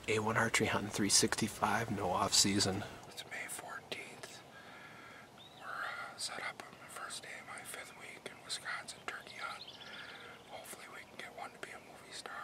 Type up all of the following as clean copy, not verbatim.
A-1 Archery hunting 365, no off season. It's May 14th. We're set up on the first day of my 5th week in Wisconsin turkey hunt. Hopefully we can get one to be a movie star.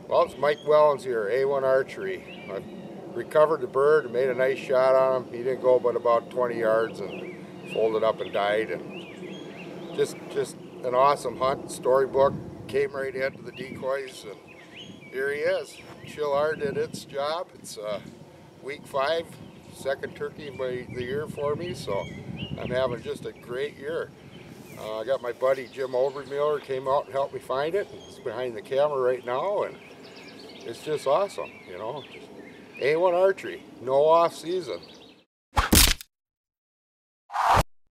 Well, it's Mike Wellens here, A-1 Archery. I recovered the bird and made a nice shot on him. He didn't go but about 20 yards and folded up and died. And just an awesome hunt, storybook. Came right into the decoys, and here he is. Chillar did its job. It's week 5, second turkey of the year for me, so I'm having just a great year. I got my buddy Jim Overmiller came out and helped me find it. He's behind the camera right now, and it's just awesome, you know. A-1 Archery, no off season.